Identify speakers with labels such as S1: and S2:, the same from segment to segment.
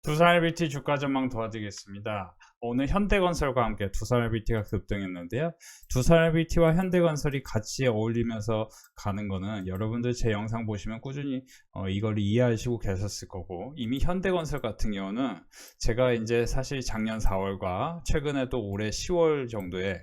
S1: 두산LBT 주가 전망 도와드리겠습니다. 오늘 현대건설과 함께 두산LBT가 급등했는데요. 두산LBT와 현대건설이 같이 어울리면서 가는 거는 여러분들 제 영상 보시면 꾸준히 이걸 이해하시고 계셨을 거고, 이미 현대건설 같은 경우는 제가 이제 사실 작년 4월과 최근에 또 올해 10월 정도에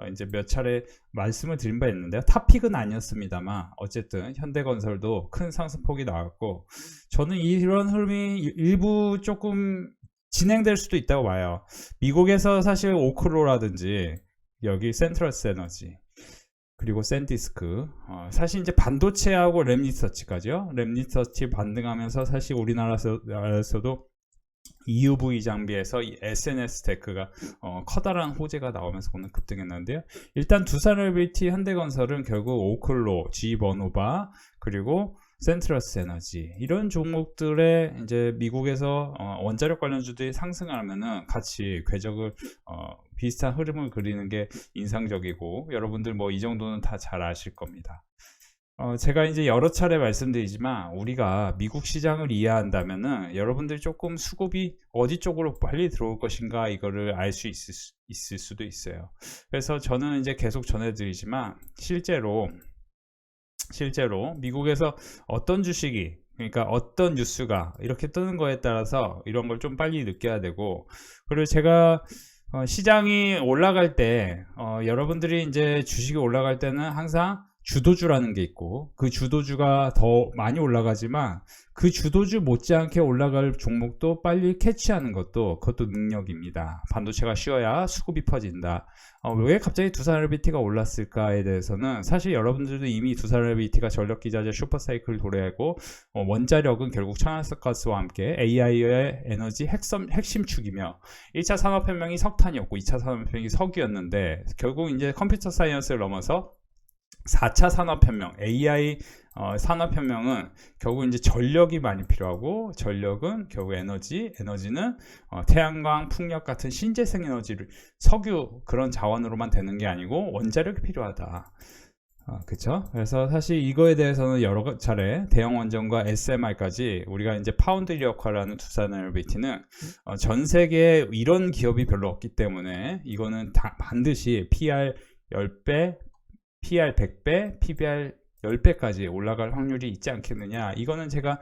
S1: 이제 몇 차례 말씀을 드린 바 있는데요. 탑픽은 아니었습니다만 어쨌든 현대건설도 큰 상승폭이 나왔고, 저는 이런 흐름이 일부 조금 진행될 수도 있다고 봐요. 미국에서 사실 오클로라든지 여기 센트럴스 에너지 그리고 샌디스크, 사실 이제 반도체하고 랩리서치까지요. 랩리서치 반등하면서 사실 우리나라에서도 EUV 장비에서 이 SNS 테크가 커다란 호재가 나오면서 오늘 급등했는데요. 일단 두산LBT 현대건설은 결국 오클로, G버노바 그리고 센트러스 에너지 이런 종목들의 이제 미국에서 원자력 관련주들이 상승하면은 같이 궤적을 비슷한 흐름을 그리는 게 인상적이고, 여러분들 뭐 이 정도는 다 잘 아실 겁니다. 제가 이제 여러 차례 말씀드리지만 우리가 미국 시장을 이해한다면은 여러분들 조금 수급이 어디 쪽으로 빨리 들어올 것인가 이거를 알 수 있을 수도 있어요. 그래서 저는 이제 계속 전해드리지만 실제로 미국에서 어떤 주식이, 그러니까 어떤 뉴스가 이렇게 뜨는 거에 따라서 이런 걸 좀 빨리 느껴야 되고, 그리고 제가 시장이 올라갈 때 여러분들이 이제 주식이 올라갈 때는 항상 주도주라는 게 있고, 그 주도주가 더 많이 올라가지만 그 주도주 못지않게 올라갈 종목도 빨리 캐치하는 그것도 능력입니다. 반도체가 쉬어야 수급이 퍼진다. 왜 갑자기 두산LBT가 올랐을까에 대해서는 사실 여러분들도 이미 두산LBT가 전력기자재 슈퍼사이클을 도래하고, 원자력은 결국 천연가스와 함께 AI의 에너지 핵심축이며 1차 산업혁명이 석탄이었고 2차 산업혁명이 석유였는데, 결국 이제 컴퓨터 사이언스를 넘어서 4차 산업혁명, AI 산업혁명은 결국 이제 전력이 많이 필요하고, 전력은 결국 에너지는 태양광, 풍력 같은 신재생 에너지를 석유 그런 자원으로만 되는 게 아니고 원자력이 필요하다. 그쵸? 그래서 사실 이거에 대해서는 여러 차례 대형 원전과 SMR까지 우리가 이제 파운드리 역할을 하는 두산LBT는 전 세계에 이런 기업이 별로 없기 때문에 이거는 반드시 PR 10배, PR 100배, PBR 10배까지 올라갈 확률이 있지 않겠느냐. 이거는 제가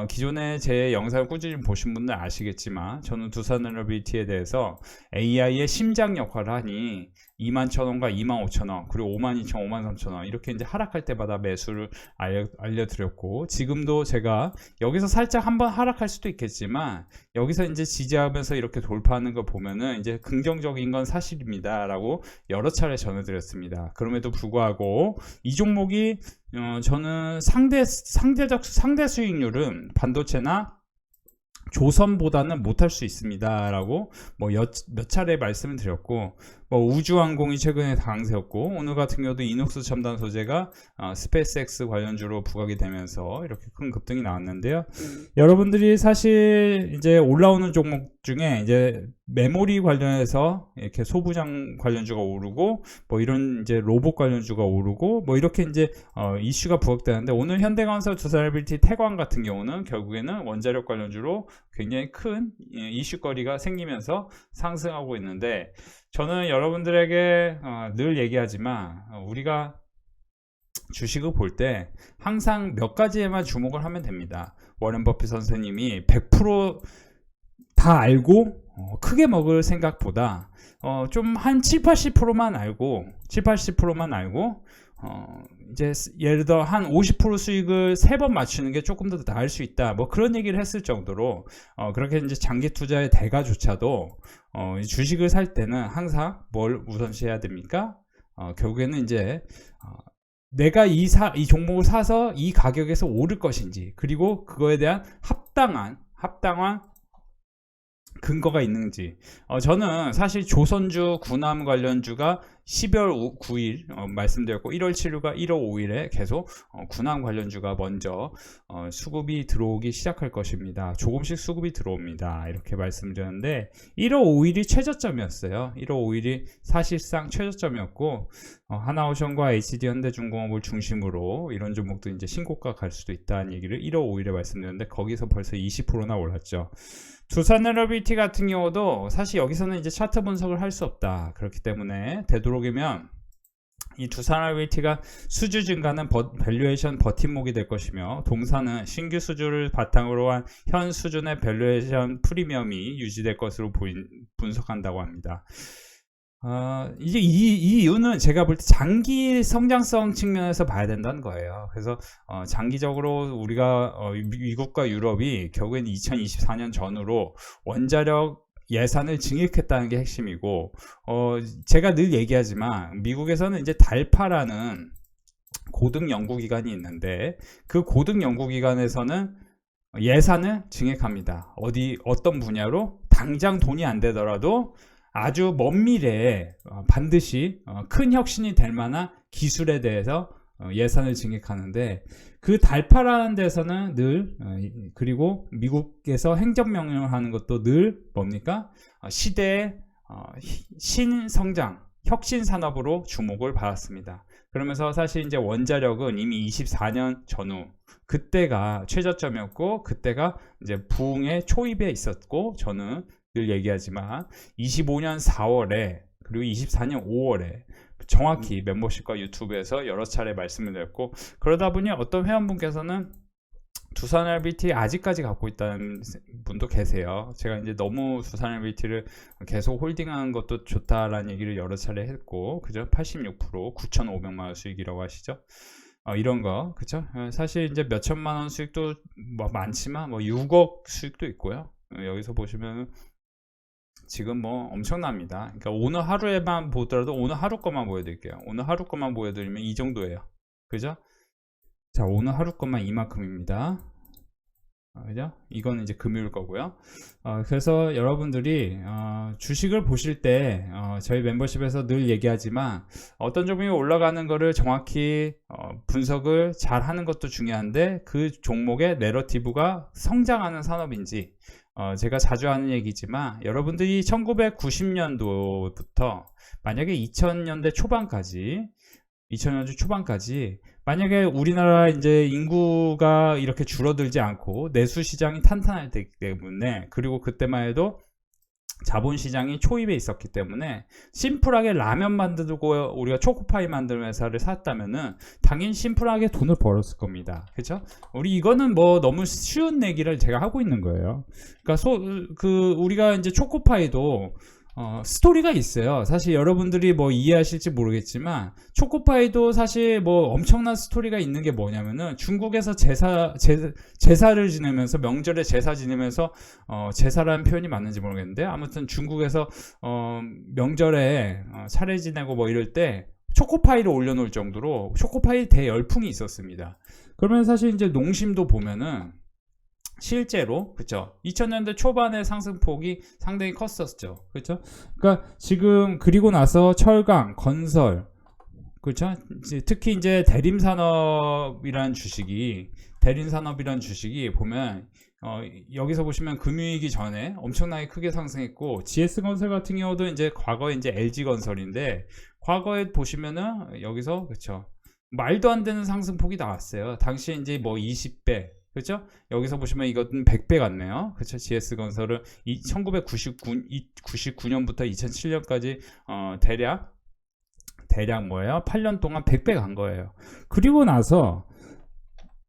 S1: 기존에 제 영상을 꾸준히 보신 분들 아시겠지만, 저는 두산LBT에 대해서 AI의 심장 역할을 하니 21,000원과 25,000원 그리고 52,000원, 53,000원 이렇게 이제 하락할 때마다 매수를 알려드렸고, 지금도 제가 여기서 살짝 한번 하락할 수도 있겠지만 여기서 이제 지지하면서 이렇게 돌파하는 거 보면은 이제 긍정적인 건 사실입니다 라고 여러 차례 전해드렸습니다. 그럼에도 불구하고 이 종목이 저는 상대 수익률은 반도체나 조선보다는 못할 수 있습니다 라고 몇 차례 말씀을 드렸고, 우주항공이 최근에 강세였고, 오늘 같은 경우도 이녹스 첨단 소재가 스페이스X 관련주로 부각이 되면서 이렇게 큰 급등이 나왔는데요. 여러분들이 사실 이제 올라오는 종목 중에 이제 메모리 관련해서 이렇게 소부장 관련주가 오르고, 이런 이제 로봇 관련주가 오르고, 이렇게 이제 이슈가 부각되는데, 오늘 현대건설, 두산LBT, 태광 같은 경우는 결국에는 원자력 관련주로 굉장히 큰 이슈거리가 생기면서 상승하고 있는데, 저는 여러분들에게 늘 얘기하지만 우리가 주식을 볼 때 항상 몇 가지에만 주목을 하면 됩니다. 워렌 버핏 선생님이 100%다 알고 크게 먹을 생각보다 좀 한 7-80%만 알고 이제 예를 들어 한 50% 수익을 3번 맞추는 게 조금 더 나을 수 있다, 그런 얘기를 했을 정도로 그렇게 이제 장기 투자의 대가조차도 주식을 살 때는 항상 뭘 우선시해야 됩니까? 결국에는 이제 내가 이 종목을 사서 이 가격에서 오를 것인지, 그리고 그거에 대한 합당한 근거가 있는지. 저는 사실 조선주, 군함 관련주가 12월 9일 말씀드렸고 1월 7일과 1월 5일에 계속 군함 관련주가 먼저 수급이 들어오기 시작할 것입니다. 조금씩 수급이 들어옵니다. 이렇게 말씀드렸는데 1월 5일이 최저점이었어요. 1월 5일이 사실상 최저점이었고 하나오션과 HD현대중공업을 중심으로 이런 종목도 이제 신고가 갈 수도 있다는 얘기를 1월 5일에 말씀드렸는데 거기서 벌써 20%나 올랐죠. 두산에너비티 같은 경우도 사실 여기서는 이제 차트 분석을 할 수 없다. 그렇기 때문에 되도록이면 이 두산에너비티가 수주 증가는 밸류에이션 버팀목이 될 것이며 동사는 신규 수주를 바탕으로 한 현 수준의 밸류에이션 프리미엄이 유지될 것으로 분석한다고 합니다. 이제 이 이유는 제가 볼 때 장기 성장성 측면에서 봐야 된다는 거예요. 그래서 장기적으로 우리가 미국과 유럽이 결국엔 2024년 전후로 원자력 예산을 증액했다는 게 핵심이고, 제가 늘 얘기하지만 미국에서는 이제 달파라는 고등 연구기관이 있는데 그 고등 연구기관에서는 예산을 증액합니다. 어떤 분야로 당장 돈이 안 되더라도 아주 먼 미래에 반드시 큰 혁신이 될 만한 기술에 대해서 예산을 증액하는데 그 달파라는 데서는 늘 그리고 미국에서 행정명령을 하는 것도 늘 뭡니까? 시대의 신성장, 혁신 산업으로 주목을 받았습니다. 그러면서 사실 이제 원자력은 이미 24년 전후 그때가 최저점이었고 그때가 이제 부흥의 초입에 있었고 저는 늘 얘기하지만 25년 4월에 그리고 24년 5월에 정확히 멤버십과 유튜브에서 여러 차례 말씀을 드렸고 그러다 보니 어떤 회원분께서는 두산에너비티 아직까지 갖고 있다는 분도 계세요. 제가 이제 너무 두산에너비티를 계속 홀딩하는 것도 좋다라는 얘기를 여러 차례 했고 그죠? 86% 9,500만 원 수익이라고 하시죠? 이런 거 그쵸? 사실 이제 몇 천만 원 수익도 뭐 많지만 뭐 6억 수익도 있고요. 여기서 보시면 지금 뭐 엄청납니다. 그러니까 오늘 하루에만 보더라도 오늘 하루 것만 보여드릴게요. 오늘 하루 것만 보여드리면 이 정도예요. 그죠? 자, 오늘 하루 것만 이만큼입니다. 그죠? 이거는 이제 금요일 거고요. 그래서 여러분들이 주식을 보실 때 저희 멤버십에서 늘 얘기하지만 어떤 종목이 올라가는 거를 정확히 분석을 잘 하는 것도 중요한데 그 종목의 내러티브가 성장하는 산업인지 제가 자주 하는 얘기지만 여러분들이 1990년도부터 만약에 2000년대 초반까지 만약에 우리나라 이제 인구가 이렇게 줄어들지 않고 내수 시장이 탄탄할 때이기 때문에 그리고 그때만 해도 자본시장이 초입에 있었기 때문에 심플하게 라면 만들고 우리가 초코파이 만드는 회사를 샀다면은 당연히 심플하게 돈을 벌었을 겁니다. 그렇죠? 우리 이거는 뭐 너무 쉬운 얘기를 제가 하고 있는 거예요. 그러니까 우리가 이제 초코파이도 스토리가 있어요. 사실 여러분들이 뭐 이해하실지 모르겠지만 초코파이도 사실 뭐 엄청난 스토리가 있는 게 뭐냐면은 중국에서 제사를 지내면서 명절에 제사 지내면서 제사라는 표현이 맞는지 모르겠는데 아무튼 중국에서 명절에 차례 지내고 뭐 이럴 때 초코파이를 올려놓을 정도로 초코파이 대열풍이 있었습니다. 그러면 사실 이제 농심도 보면은 실제로 그쵸 2000년대 초반의 상승폭이 상당히 컸었죠. 그쵸? 그러니까 지금 그리고 나서 철강, 건설 그렇죠? 특히 이제 대림산업이라는 주식이 보면 여기서 보시면 금융위기 전에 엄청나게 크게 상승했고 GS건설 같은 경우도 이제 과거에 이제 LG건설인데 과거에 보시면은 여기서 그렇죠? 말도 안 되는 상승폭이 나왔어요. 당시에 이제 뭐 20배 그렇죠? 여기서 보시면 이것은 100배 같네요. 그렇죠? GS건설은 1999년부터 2007년까지 대략 뭐예요? 8년 동안 100배 간 거예요. 그리고 나서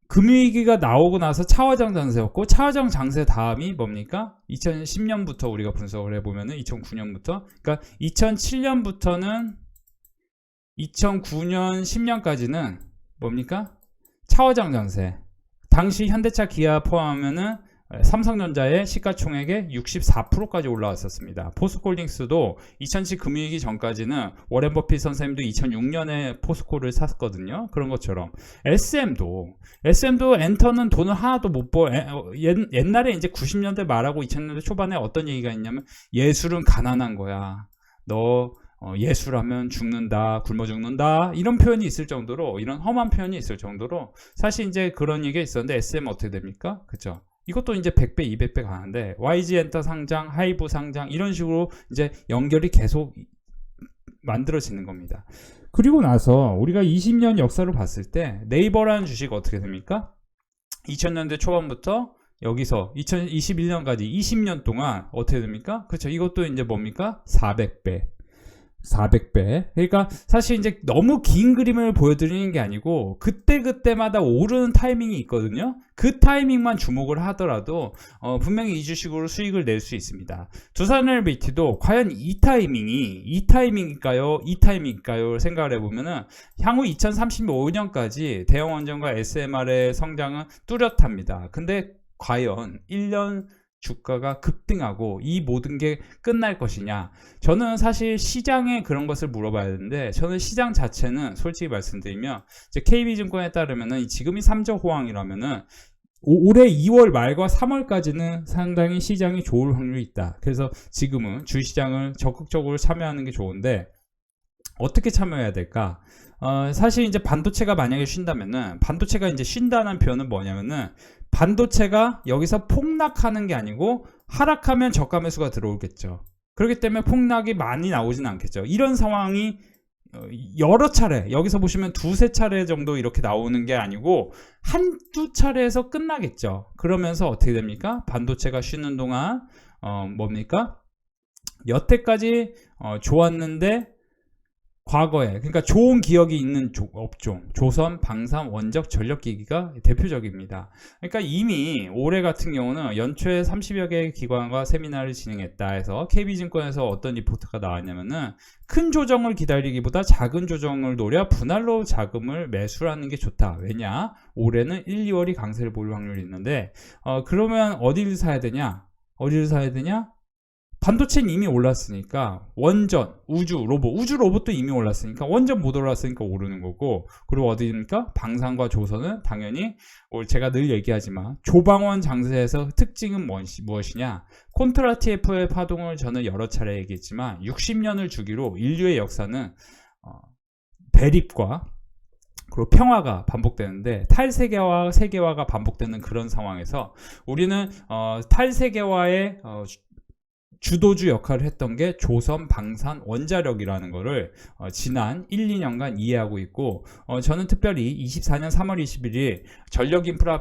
S1: 금융위기가 나오고 나서 차화정 장세였고 차화정 장세 다음이 뭡니까? 2010년부터 우리가 분석을 해보면은 2009년부터 그러니까 2007년부터는 2009년 10년까지는 뭡니까? 차화정 장세 당시 현대차 기아 포함하면은 삼성전자의 시가총액의 64%까지 올라왔었습니다. 포스코홀딩스도 2007 금융위기 전까지는 워렌 버핏 선생님도 2006년에 포스코를 샀거든요. 그런 것처럼 SM도 엔터는 돈을 하나도 못 옛날에 이제 90년대 말하고 2000년대 초반에 어떤 얘기가 있냐면 예술은 가난한 거야. 너 예술하면 죽는다, 굶어 죽는다 이런 표현이 있을 정도로, 이런 험한 표현이 있을 정도로 사실 이제 그런 얘기가 있었는데 SM 어떻게 됩니까? 그쵸? 이것도 이제 100배, 200배 가는데 YG 엔터 상장, 하이브 상장 이런 식으로 이제 연결이 계속 만들어지는 겁니다. 그리고 나서 우리가 20년 역사를 봤을 때 네이버라는 주식 어떻게 됩니까? 2000년대 초반부터 여기서 2021년까지 20년 동안 어떻게 됩니까? 그렇죠. 이것도 이제 뭡니까? 400배. 400배. 그러니까 사실 이제 너무 긴 그림을 보여드리는 게 아니고 그때그때마다 오르는 타이밍이 있거든요. 그 타이밍만 주목을 하더라도 분명히 이 주식으로 수익을 낼 수 있습니다. 두산엘비티도 과연 이 타이밍일까요? 생각을 해보면은 향후 2035년까지 대형 원전과 SMR의 성장은 뚜렷합니다. 근데 과연 1년 주가가 급등하고 이 모든 게 끝날 것이냐? 저는 사실 시장에 그런 것을 물어봐야 되는데, 저는 시장 자체는 솔직히 말씀드리면 이제 KB증권에 따르면은 지금이 3저 호황이라면은 올해 2월 말과 3월까지는 상당히 시장이 좋을 확률이 있다. 그래서 지금은 주시장을 적극적으로 참여하는 게 좋은데 어떻게 참여해야 될까? 사실 이제 반도체가 만약에 쉰다면은, 반도체가 이제 쉰다는 표현은 뭐냐면은 반도체가 여기서 폭락하는 게 아니고 하락하면 저가 매수가 들어오겠죠. 그렇기 때문에 폭락이 많이 나오진 않겠죠. 이런 상황이 여러 차례, 여기서 보시면 두세 차례 정도 이렇게 나오는 게 아니고 한두 차례에서 끝나겠죠. 그러면서 어떻게 됩니까? 반도체가 쉬는 동안 뭡니까? 여태까지 좋았는데 과거에, 그러니까 좋은 기억이 있는 업종, 조선, 방산, 원적, 전력기기가 대표적입니다. 그러니까 이미 올해 같은 경우는 연초에 30여 개의 기관과 세미나를 진행했다 해서 KB증권에서 어떤 리포트가 나왔냐면은 큰 조정을 기다리기보다 작은 조정을 노려 분할로 자금을 매수하는 게 좋다. 왜냐? 올해는 1, 2월이 강세를 보일 확률이 있는데 그러면 어디를 사야 되냐? 반도체는 이미 올랐으니까 원전, 우주 로봇도 이미 올랐으니까 원전 못 올랐으니까 오르는 거고, 그리고 어디입니까? 방산과 조선은 당연히 제가 늘 얘기하지만 조방원 장세에서 특징은 무엇이냐? 콘트라 TF의 파동을 저는 여러 차례 얘기했지만 60년을 주기로 인류의 역사는 대립과 그리고 평화가 반복되는데 탈세계와 세계화가 반복되는 그런 상황에서 우리는 탈세계화의 주도주 역할을 했던 게 조선, 방산, 원자력이라는 거를 지난 1, 2년간 이해하고 있고, 저는 특별히 24년 3월 21일 전력인프라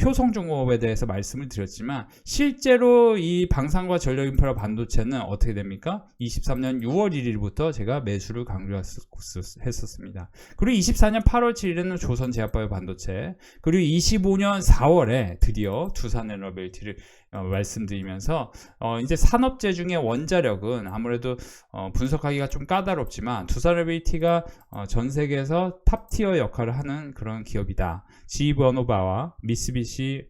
S1: 효성중공업에 대해서 말씀을 드렸지만 실제로 이 방산과 전력인프라 반도체는 어떻게 됩니까? 23년 6월 1일부터 제가 매수를 강조했었습니다. 그리고 24년 8월 7일에는 조선제약바이오 반도체, 그리고 25년 4월에 드디어 두산에너빌티를 말씀드리면서 이제 산업재 중에 원자력은 아무래도 분석하기가 좀 까다롭지만 두산에너빌티가 전 세계에서 탑티어 역할을 하는 그런 기업이다. 지버노바와 미쓰비시,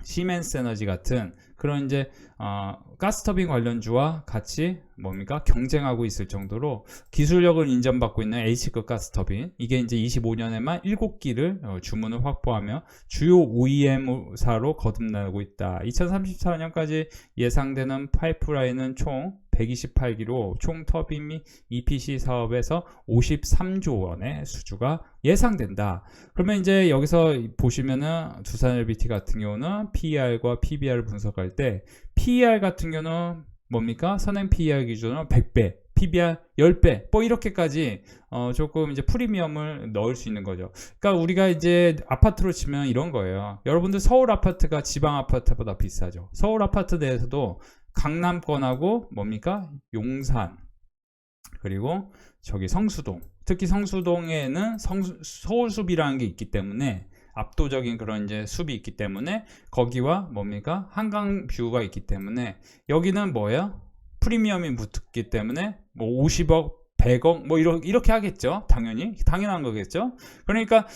S1: 시멘스 에너지 같은 그런 이제 가스터빈 관련주와 같이 뭡니까? 경쟁하고 있을 정도로 기술력을 인정받고 있는 H급 가스터빈, 이게 이제 25년에만 7기를 주문을 확보하며 주요 OEM사로 거듭나고 있다. 2034년까지 예상되는 파이프라인은 총 128기로 총 터빈 및 EPC 사업에서 53조 원의 수주가 예상된다. 그러면 이제 여기서 보시면은 두산엘비티 같은 경우는 PER과 PBR을 분석할 때 PER 같은 경우는 뭡니까? 선행 PER 기준으로 100배, PBR 10배, 뭐 이렇게까지 조금 이제 프리미엄을 넣을 수 있는 거죠. 그러니까 우리가 이제 아파트로 치면 이런 거예요. 여러분들 서울 아파트가 지방 아파트보다 비싸죠. 서울 아파트 내에서도 강남권하고 뭡니까? 용산, 그리고 저기 성수동, 특히 성수동에는 서울숲이라는 게 있기 때문에 압도적인 그런 이제 숲이 있기 때문에 거기와 뭡니까? 한강 뷰가 있기 때문에 여기는 뭐예요? 프리미엄이 붙기 때문에 뭐 50억, 100억 뭐 이렇게 하겠죠. 당연한 거겠죠. 그러니까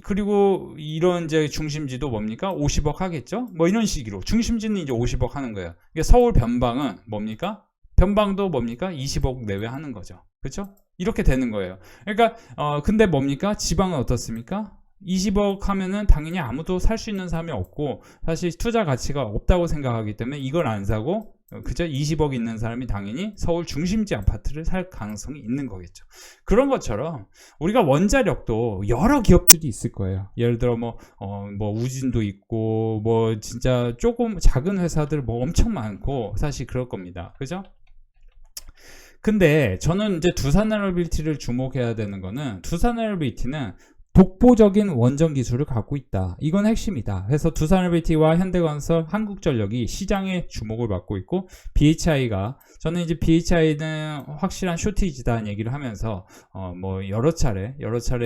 S1: 그리고 이런 이제 중심지도 뭡니까? 50억 하겠죠. 뭐 이런 식으로 중심지는 이제 50억 하는 거예요. 그러니까 서울 변방은 뭡니까? 변방도 뭡니까? 20억 내외 하는 거죠. 그렇죠? 이렇게 되는 거예요. 그러니까 근데 뭡니까? 지방은 어떻습니까? 20억 하면은 당연히 아무도 살 수 있는 사람이 없고 사실 투자 가치가 없다고 생각하기 때문에 이걸 안 사고 그죠? 20억 있는 사람이 당연히 서울 중심지 아파트를 살 가능성이 있는 거겠죠. 그런 것처럼 우리가 원자력도 여러 기업들이 있을 거예요. 예를 들어 뭐 우진도 있고 뭐 진짜 조금 작은 회사들 뭐 엄청 많고 사실 그럴 겁니다. 그죠? 근데 저는 이제 두산에너빌리티를 주목해야 되는 거는 두산에너빌리티는 독보적인 원전 기술을 갖고 있다. 이건 핵심이다. 그래서 두산에너빌리티와 현대건설, 한국전력이 시장에 주목을 받고 있고 BHI가 저는 이제 BHI는 확실한 쇼티지다는 얘기를 하면서 뭐 여러 차례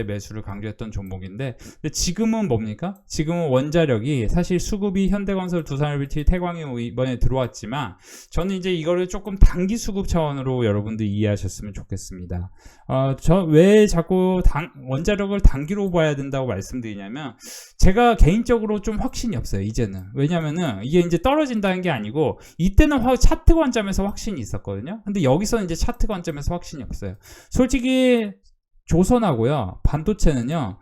S1: 매수를 강조했던 종목인데 근데 지금은 뭡니까? 지금은 원자력이 사실 수급이 현대건설, 두산에너빌리티, 태광이 이번에 들어왔지만 저는 이제 이거를 조금 단기 수급 차원으로 여러분들 이해하셨으면 좋겠습니다. 저 왜 자꾸 원자력을 단기로 봐야 된다고 말씀드리냐면 제가 개인적으로 좀 확신이 없어요. 이제는. 왜냐면은 이게 이제 떨어진다는 게 아니고 이때는 차트 관점에서 확신이 있었거든요. 근데 여기서는 이제 차트 관점에서 확신이 없어요. 솔직히 조선하고요. 반도체는요.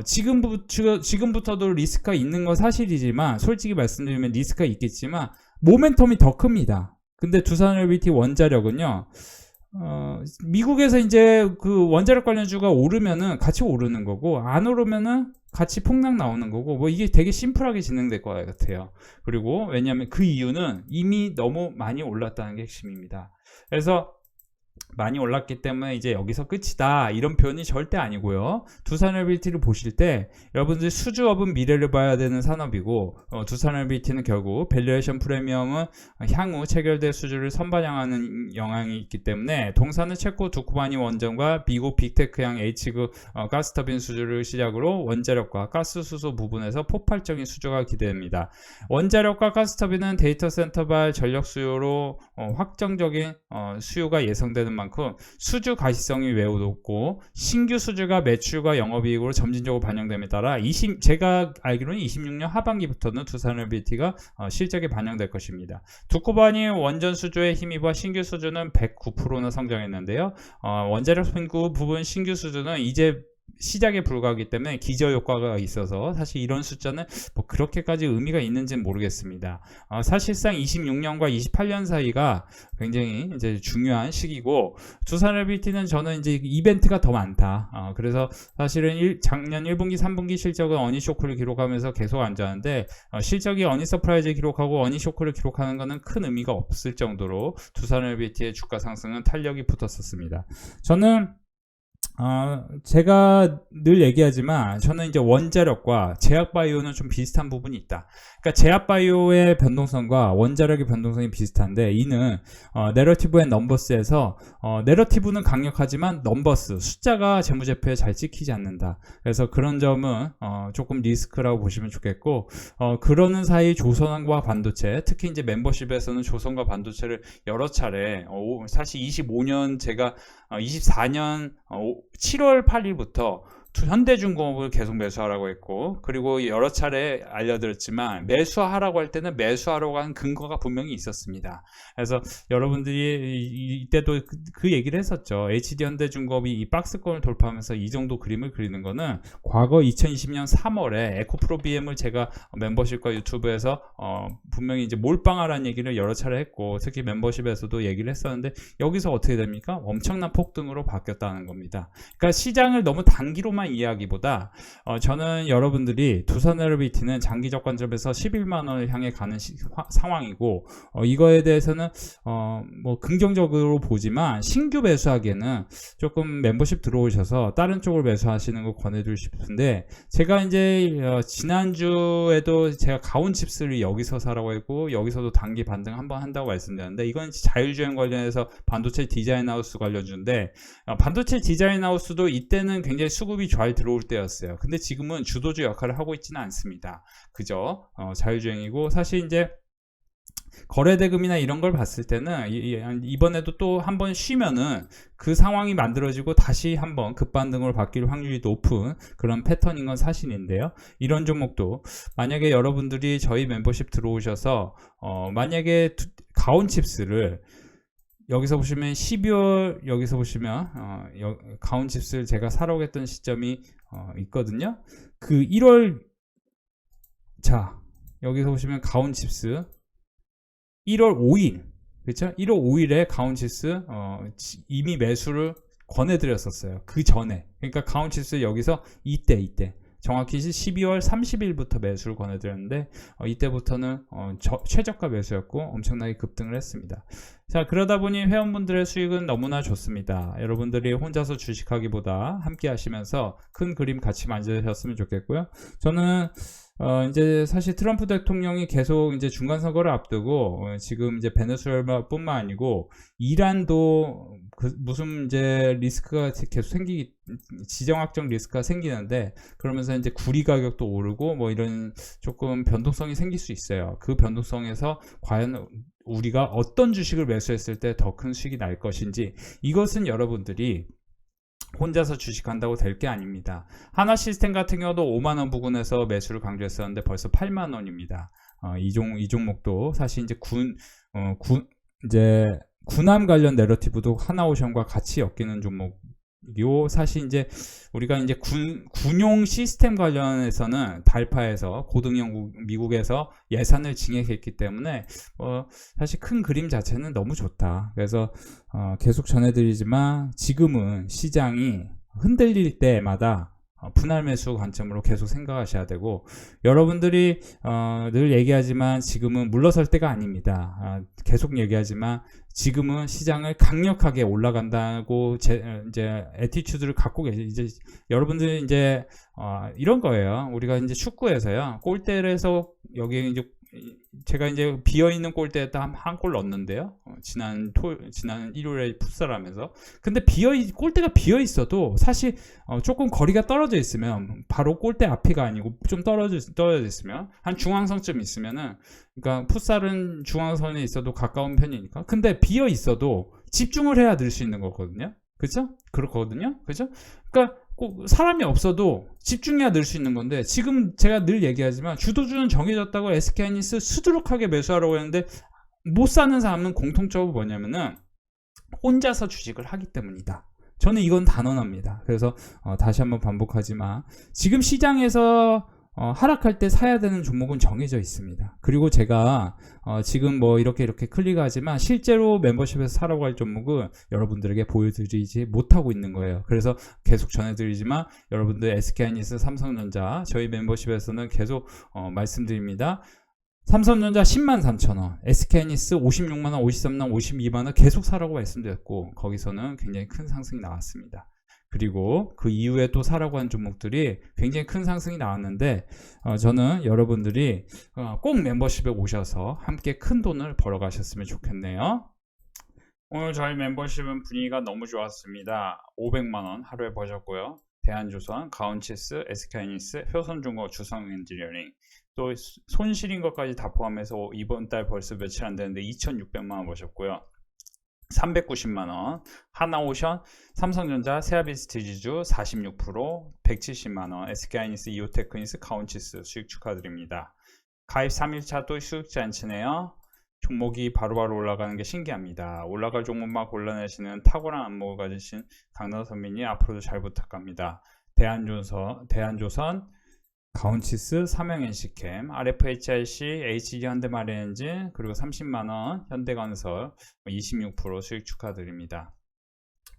S1: 지금부터도 리스크가 있는 건 사실이지만 솔직히 말씀드리면 리스크가 있겠지만 모멘텀이 더 큽니다. 근데 두산에너빌리티 원자력은요. 미국에서 이제 그 원자력 관련주가 오르면은 같이 오르는 거고 안 오르면은 같이 폭락 나오는 거고 뭐 이게 되게 심플하게 진행될 것 같아요. 그리고 왜냐하면 그 이유는 이미 너무 많이 올랐다는 게 핵심입니다. 그래서 많이 올랐기 때문에 이제 여기서 끝이다 이런 표현이 절대 아니고요. 두산에너빌리티를 보실 때 여러분들 수주업은 미래를 봐야 되는 산업이고 두산에너빌리티는 결국 밸류에이션 프리미엄은 향후 체결될 수주를 선반영하는 영향이 있기 때문에 동사는 체코 두쿠바니 원전과 미국 빅테크향 H급 가스터빈 수주를 시작으로 원자력과 가스수소 부분에서 폭발적인 수주가 기대됩니다. 원자력과 가스터빈은 데이터 센터발 전력 수요로 확정적인 수요가 예상되는 만큼 수주 가시성이 매우 높고 신규 수주가 매출과 영업이익으로 점진적으로 반영됨에 따라 제가 알기로는 26년 하반기부터는 두산에너빌리티가 실적에 반영될 것입니다. 두코바니 원전 수주에 힘입어 신규 수주는 109%나 성장했는데요. 원자력 부분 신규 수주는 이제 시작에 불과하기 때문에 기저효과가 있어서 사실 이런 숫자는 뭐 그렇게까지 의미가 있는지는 모르겠습니다. 사실상 26년과 28년 사이가 굉장히 이제 중요한 시기고 두산에너빌리티는 저는 이제 이벤트가 더 많다. 그래서 사실은 작년 1분기, 3분기 실적은 어니쇼크를 기록하면서 계속 앉았는데 실적이 어니서프라이즈 기록하고 어니쇼크를 기록하는 것은 큰 의미가 없을 정도로 두산에너빌리티의 주가 상승은 탄력이 붙었었습니다. 저는 제가 늘 얘기하지만 저는 이제 원자력과 제약바이오는 좀 비슷한 부분이 있다. 그러니까 제약바이오의 변동성과 원자력의 변동성이 비슷한데 이는 내러티브 앤 넘버스에서 내러티브는 강력하지만 넘버스 숫자가 재무제표에 잘 찍히지 않는다. 그래서 그런 점은 조금 리스크라고 보시면 좋겠고 그러는 사이 조선과 반도체 특히 이제 멤버십에서는 조선과 반도체를 여러 차례 사실 25년 제가 24년 7월 8일부터 현대중공업을 계속 매수하라고 했고 그리고 여러 차례 알려드렸지만 매수하라고 할 때는 매수하라고 하는 근거가 분명히 있었습니다. 그래서 여러분들이 이때도 그 얘기를 했었죠. HD현대중공업이 이 박스권을 돌파하면서 이 정도 그림을 그리는 거는 과거 2020년 3월에 에코프로 BM을 제가 멤버십과 유튜브에서 분명히 이제 몰빵하라는 얘기를 여러 차례 했고 특히 멤버십에서도 얘기를 했었는데 여기서 어떻게 됩니까? 엄청난 폭등으로 바뀌었다는 겁니다. 그러니까 시장을 너무 단기로만 이야기보다 저는 여러분들이 두산에너빌리티는 장기적 관점에서 11만원을 향해 가는 상황이고 이거에 대해서는 뭐 긍정적으로 보지만 신규 매수하기에는 조금 멤버십 들어오셔서 다른 쪽을 매수하시는 거 권해드리고 싶은데 제가 이제 지난주에도 제가 가온칩스를 여기서 사라고 했고 여기서도 단기 반등 한번 한다고 말씀드렸는데 이건 자율주행 관련해서 반도체 디자인하우스 관련주인데 반도체 디자인하우스도 이때는 굉장히 수급이 잘 들어올 때였어요. 근데 지금은 주도주 역할을 하고 있지는 않습니다. 그죠? 자율주행이고 사실 이제 거래대금이나 이런 걸 봤을 때는 이번에도 또 한번 쉬면은 그 상황이 만들어지고 다시 한번 급반등으로 바뀔 확률이 높은 그런 패턴인 건 사실인데요. 이런 종목도 만약에 여러분들이 저희 멤버십 들어오셔서 만약에 가온칩스를 여기서 보시면 12월 여기서 보시면 가온칩스를 제가 사라고 했던 시점이 있거든요. 그 1월 자 여기서 보시면 가온칩스 1월 5일, 그렇죠? 1월 5일에 가온치스 이미 매수를 권해드렸었어요. 그 전에. 그러니까 가온치스 여기서 이때 정확히 12월 30일부터 매수를 권해드렸는데 이때부터는 최저가 매수였고 엄청나게 급등을 했습니다. 자, 그러다 보니 회원분들의 수익은 너무나 좋습니다. 여러분들이 혼자서 주식하기보다 함께 하시면서 큰 그림 같이 만드셨으면 좋겠고요. 저는 이제 사실 트럼프 대통령이 계속 이제 중간 선거를 앞두고 지금 이제 베네수엘라뿐만 아니고 이란도 무슨 이제 리스크가 계속 지정학적 리스크가 생기는데, 그러면서 이제 구리 가격도 오르고 뭐 이런 조금 변동성이 생길 수 있어요. 그 변동성에서 과연 우리가 어떤 주식을 매수했을 때 더 큰 수익이 날 것인지, 이것은 여러분들이 혼자서 주식한다고 될 게 아닙니다. 하나 시스템 같은 경우도 5만원 부근에서 매수를 강조했었는데 벌써 8만원입니다. 이 종목도 사실 이제 이제 군함 관련 내러티브도 하나오션과 같이 엮이는 종목이고, 사실 이제 우리가 이제 군용 시스템 관련해서는 달파에서 고등영국 미국에서 예산을 증액했기 때문에 사실 큰 그림 자체는 너무 좋다. 그래서 계속 전해드리지만 지금은 시장이 흔들릴 때마다 분할 매수 관점으로 계속 생각하셔야 되고, 여러분들이 늘 얘기하지만 지금은 물러설 때가 아닙니다. 계속 얘기하지만 지금은 시장을 강력하게 올라간다고 이제 애티튜드를 갖고 이제 여러분들이 이제 이런 거예요. 우리가 이제 축구에서요, 골대에서 여기 이제 제가 이제 비어있는 골대에다 한 골 넣었는데요. 지난 일요일에 풋살하면서. 근데 골대가 비어있어도 사실 조금 거리가 떨어져 있으면, 바로 골대 앞이가 아니고 좀 떨어져 있으면, 한 중앙선쯤 있으면은, 그러니까 풋살은 중앙선에 있어도 가까운 편이니까. 근데 비어있어도 집중을 해야 늘 수 있는 거거든요. 그죠? 그렇거든요. 그죠? 그러니까 꼭 사람이 없어도 집중해야 늘 수 있는 건데, 지금 제가 늘 얘기하지만 주도주는 정해졌다고 SK하이닉스 수두룩하게 매수하라고 했는데 못 사는 사람은 공통적으로 뭐냐면은 혼자서 주식을 하기 때문이다. 저는 이건 단언합니다. 그래서 다시 한번 반복하지만 지금 시장에서 하락할 때 사야 되는 종목은 정해져 있습니다. 그리고 제가 지금 뭐 이렇게 클릭하지만 실제로 멤버십에서 사라고 할 종목은 여러분들에게 보여드리지 못하고 있는 거예요. 그래서 계속 전해드리지만 여러분들 SK하이닉스, 삼성전자 저희 멤버십에서는 계속 말씀드립니다. 삼성전자 103,000원, SK하이닉스 56만원, 53만원, 52만원 계속 사라고 말씀드렸고, 거기서는 굉장히 큰 상승이 나왔습니다. 그리고 그 이후에 또 사라고 한 종목들이 굉장히 큰 상승이 나왔는데, 저는 여러분들이 꼭 멤버십에 오셔서 함께 큰 돈을 벌어 가셨으면 좋겠네요. 오늘 저희 멤버십은 분위기가 너무 좋았습니다. 500만원 하루에 버셨고요. 대한조선, 가온치스, SK하이닉스, 효선중공, 주성엔지니어링, 또 손실인 것까지 다 포함해서 이번 달 벌써 며칠 안 되는데 2,600만원 버셨고요. 390만원, 하나오션, 삼성전자, 세아비스티지주 46%, 170만원, SK하이닉스, 이오테크니스, 가온치스 수익 축하드립니다. 가입 3일차 또 수익자 안치네요. 종목이 바로바로 올라가는 게 신기합니다. 올라갈 종목만 골라내시는 탁월한 안목을 가지신 강남 선배님 앞으로도 잘 부탁합니다. 대한조선, 가온치스, 삼양NC캠, RFHIC, HG 현대마린엔진, 그리고 30만원, 현대건설 26% 수익 축하드립니다.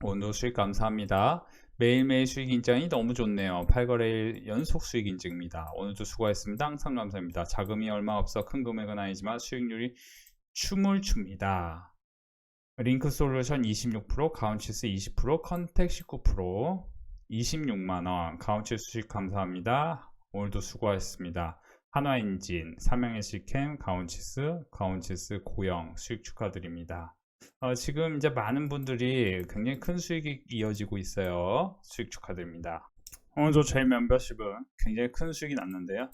S1: 오늘도 수익 감사합니다. 매일매일 수익 인증이 너무 좋네요. 8거래일 연속 수익 인증입니다. 오늘도 수고하셨습니다. 항상 감사합니다. 자금이 얼마 없어 큰 금액은 아니지만 수익률이 춤을 춥니다. 링크솔루션 26%, 가온치스 20%, 컨택 19%, 26만원, 가온치스 수익 감사합니다. 오늘도 수고하셨습니다. 한화엔진, 삼양NC캠, 가온치스 고영 수익 축하드립니다. 지금 이제 많은 분들이 굉장히 큰 수익이 이어지고 있어요. 수익 축하드립니다. 오늘도 저희 멤버십은 굉장히 큰 수익이 났는데요.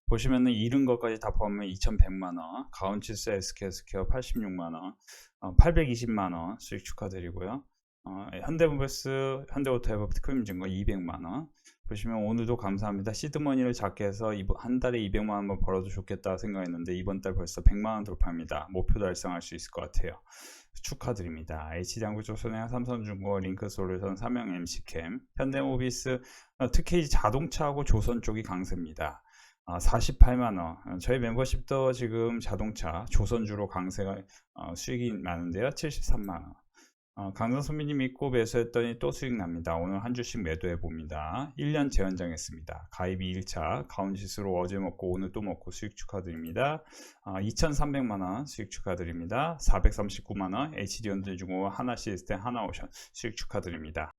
S1: 보시면은 잃은 것까지 다 포함하면 2,100만원, 가온치스, SK스퀘어 86만원, 820만원 수익 축하드리고요. 현대모비스, 현대오토에버 특허임증거 200만원. 보시면 오늘도 감사합니다. 시드머니를 작게 해서 한 달에 200만원 벌어도 좋겠다 생각했는데 이번 달 벌써 100만원 돌파합니다. 목표 달성할 수 있을 것 같아요. 축하드립니다. H장구조선행, 삼성중공, 링크솔루션, 삼양NC캠, 현대모비스, 특히 자동차하고 조선 쪽이 강세입니다. 48만 원. 저희 멤버십도 지금 자동차 조선주로 강세가 수익이 많은데요. 73만 원. 강성 선배님 믿고 매수했더니 또 수익 납니다. 오늘 한 주씩 매도해 봅니다. 1년 재연장했습니다. 가입이 1차 가온지수로 어제 먹고 오늘 또 먹고 수익 축하드립니다. 2,300만원 수익 축하드립니다. 439만원 HD현대중공업 하나시스템 하나오션 수익 축하드립니다.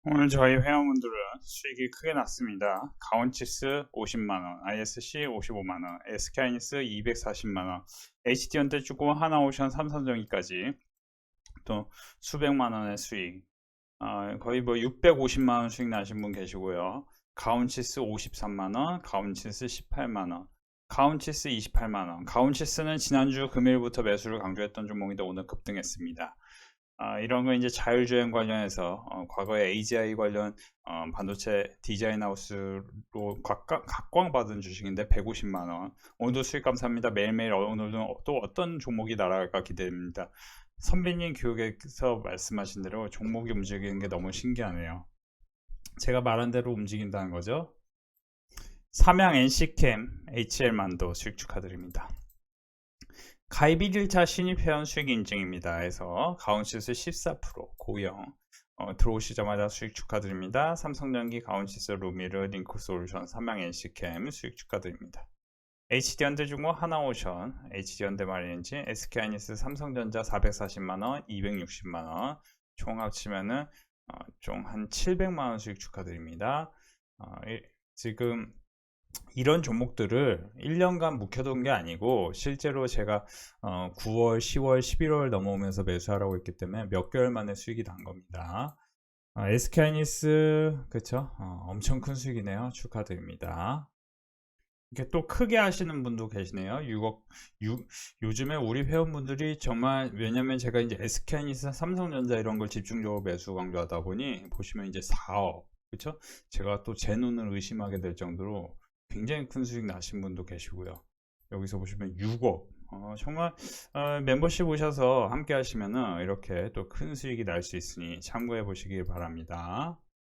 S1: 오늘 저희 회원분들은 수익이 크게 났습니다. 가온치스 50만원, ISC 55만원, SK하이닉스 240만원, HD현대중공업 하나오션 삼성전기까지 또 수백만원의 수익, 거의 뭐 650만원 수익 나신 분 계시고요. 가온치스 53만원, 가온치스 18만원, 가온치스 28만원. 가온치스는 지난주 금요일부터 매수를 강조했던 종목인데 오늘 급등했습니다. 이런 거 이제 자율주행 관련해서 과거에 AGI 관련 반도체 디자인 하우스로 각광받은 주식인데 150만원. 오늘도 수익 감사합니다. 매일매일 오늘도 또 어떤 종목이 날아갈까 기대됩니다. 선배님 교육에서 말씀하신 대로 종목이 움직이는 게 너무 신기하네요. 제가 말한 대로 움직인다는 거죠. 삼양 NC캠 HL만도 수익 축하드립니다. 가입 1일차 신입회원 수익 인증입니다. 해서 가온시스 14% 고영 들어오시자마자 수익 축하드립니다. 삼성전기, 가온시스, 루미르, 링크솔루션, 삼양 NC캠 수익 축하드립니다. HD현대중공업 하나오션, HD현대마린엔진, SK하이닉스, 삼성전자 440만원, 260만원 총 합치면은 총 한 700만원 수익 축하드립니다. 지금 이런 종목들을 1년간 묵혀둔 게 아니고 실제로 제가 9월, 10월, 11월 넘어오면서 매수하라고 했기 때문에 몇 개월 만에 수익이 난 겁니다. SK하이닉스 그쵸? 엄청 큰 수익이네요. 축하드립니다. 이렇게 또 크게 하시는 분도 계시네요. 6억. 요즘에 우리 회원분들이 정말, 왜냐면 제가 이제 SK하이닉스, 삼성전자 이런 걸 집중적으로 매수 강조하다 보니 보시면 이제 4억. 그쵸? 제가 또 제 눈을 의심하게 될 정도로 굉장히 큰 수익 나신 분도 계시고요. 여기서 보시면 6억. 정말 멤버십 오셔서 함께 하시면은 이렇게 또 큰 수익이 날 수 있으니 참고해 보시기 바랍니다.